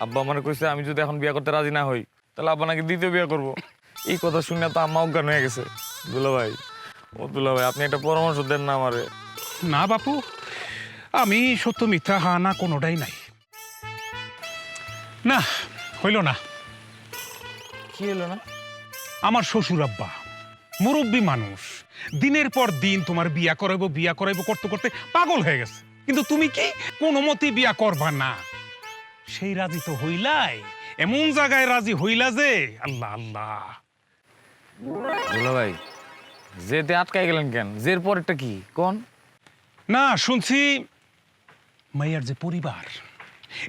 আব্বা আমার কইছে আমি যদি এখন বিয়ে করতে রাজি না হই তাহলে আব্বা নাকি দ্বিতীয় বিয়ে করব। এই কথা শুনে তো আম্মা অজ্ঞান হয়ে গেছে। দুলা ভাই, ও দুলা ভাই, আপনি একটা পরামর্শ দেন না আমারে। না বাপু, আমি সত্য মিথ্যা হা না কোনোটাই নাই। না, হইল না। কি হলো না? আমার শ্বশুর আব্বা মুরব্বী মানুষ, দিনের পর দিন তোমার বিয়া করাইবো করতে করতে পাগল হয়ে গেছে। কিন্তু তুমি কি কোনো মতেই বিয়া করবা না। সেই রাজি তো হইলাই, এমন জায়গায় রাজি হইলা যে আল্লাহ আল্লাহ। দুলা ভাই, যেতে আটকাই গেলেন কেন? জের পরেরটা কি কোন? না, শুনছি মাইয়ার যে পরিবার,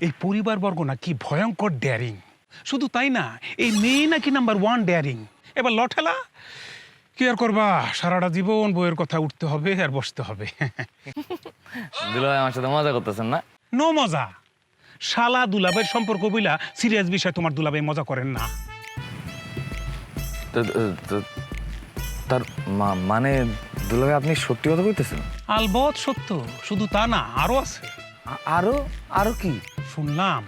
এই পরিবার বর্গ না কি ভয়ঙ্কর ড্যারিং। শুধু তাই না, এই মেয়ে নাকি নাম্বার 1 ড্যারিং। এবার লঠেলা কি আর করবা, সারাটা জীবন বইয়ের কথা উঠতে হবে আর বসতে হবে। দুলা ভাই আমার সাথে মজা করতেছেন না? নো মজা। শালা দুলাবের সম্পর্ক বইলা সিরিয়াস বিষয় তোমার দুলাভাই মজা করেন না। তার মানে দুলা ভাই আপনি সত্যি কথা কইতেছেন? আলবৎ সত্য, শুধু তা না, আরো আছে। আরো আরো কি শুনলাম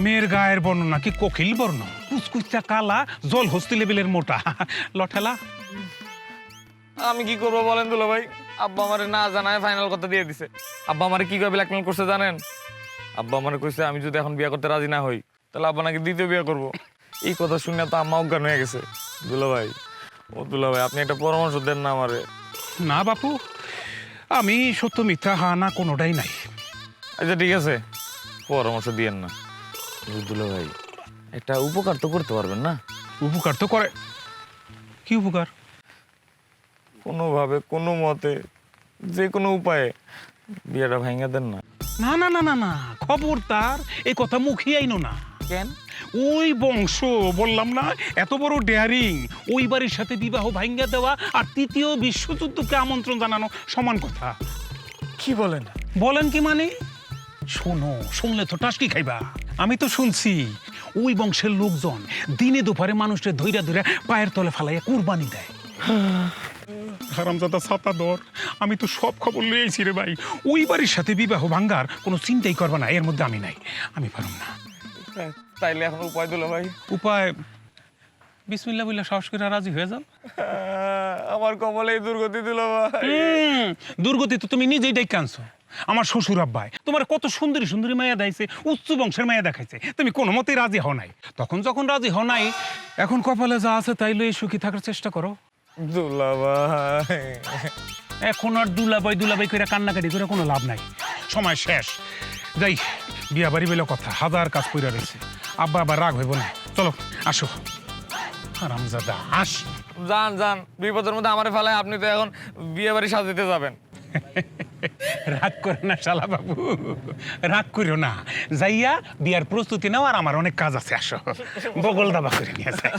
মেয়ের গায়ের বর্ণ নাকি কোকিল বর্ণ, কুচকুচা কালা, জল হস্তি লেভেলের মোটা। লঠেলা আমি কি করবো বলেন দুলা ভাই? আব্বা আমারে না জানায় ফাইনাল কথা দিয়ে দিছে। আব্বা আমারে কি করে ব্ল্যাকমেল করছে জানেন? আব্বা আমারে কইছে আমি যদি এখন বিয়ে করতে রাজি না হই তাহলে আব্বা নাকি দ্বিতীয় বিয়ে করব। এই কথা শুনে তো আম্মা অজ্ঞান হয়ে গেছে। দুলা ভাই, ও দুলা ভাই, আপনি একটা পরামর্শ দেন না আমারে। না বাপু, আমি সত্য মিথ্যা হা না কোনোটাই নাই। আচ্ছা ঠিক আছে, পরামর্শ দিয়েন না। দুলা ভাই, একটা উপকার তো করতে পারবেন না? উপকার তো করে। কি উপকার? কোনোভাবে কোনো মতে যে কোনো উপায়ে বিয়েটা ভাঙা দেন না। না না না না না, খবরদার এই কথা মুখে আইনো না। কেন? ওই বংশ বললাম না, এত বড় ডেয়ারিং, ওই বাড়ির সাথে বিবাহ ভাঙ্গা দেওয়া আর তৃতীয় বিশ্বযুদ্ধকে আমন্ত্রণ জানানো সমান কথা। কি বলেন? বলেন কি মানে? শোনো, শুনলে তো টাসকি খাইবা। আমি তো শুনছি ওই বংশের লোকজন দিনে দুপুরে মানুষের ধৈরা ধৈরা পায়ের তলে ফালাইয়া কুরবানি দেয়। হারামজাদা ছাতা দর, আমি তো সব খবর লইছি রে ভাই। ওই বাড়ির সাথে বিবাহ ভাঙ্গার কোনো চিন্তাই করবা না, এর মধ্যে আমি নাই, আমি পারুম না। তাইলে এখন উপায় দুলা ভাই? উপায় বিসমিল্লাহ বইলা সাহস করে রাজি হয়ে যাও। আমার কমলে এই দুর্গতি দুলা ভাই। দুর্গতি তো তুমি নিজেই ডাইকা আনছো। আমার শ্বশুর আব্বাই তোমার কত সুন্দরী সুন্দরী মায়া দেখাইছে, উচ্চ বংশের মায়া দেখাইছে, তুমি কোনো মতেই রাজি হও নাই। তখন যখন রাজি হও নাই, এখন কপালে যা আছে তাই লই সুখী থাকার চেষ্টা করো। দুলা ভাই, এখন আর দুলাবাই দুলাবাই করে কান্নাকাটি করে কোনো লাভ নাই, সময় শেষ। যাই, বিয়া বাড়ি বলে কথা, হাজার কাজ কইরা রয়েছে। আব্বা আবার রাগ হইব না, চলো আসো। হারামজাদা আস। যান যান, বিপদের মধ্যে আমারে ফেলায় আপনি তো এখন বিয়ে বাড়ি সাজাতে যাবেন। রাগ করে না শালা বাবু, রাগ করিও না। যাইয়া বিয়ার প্রস্তুতি নাও, আর আমার অনেক কাজ আছে, আসো বগল দাবা করে নিয়ে যাই।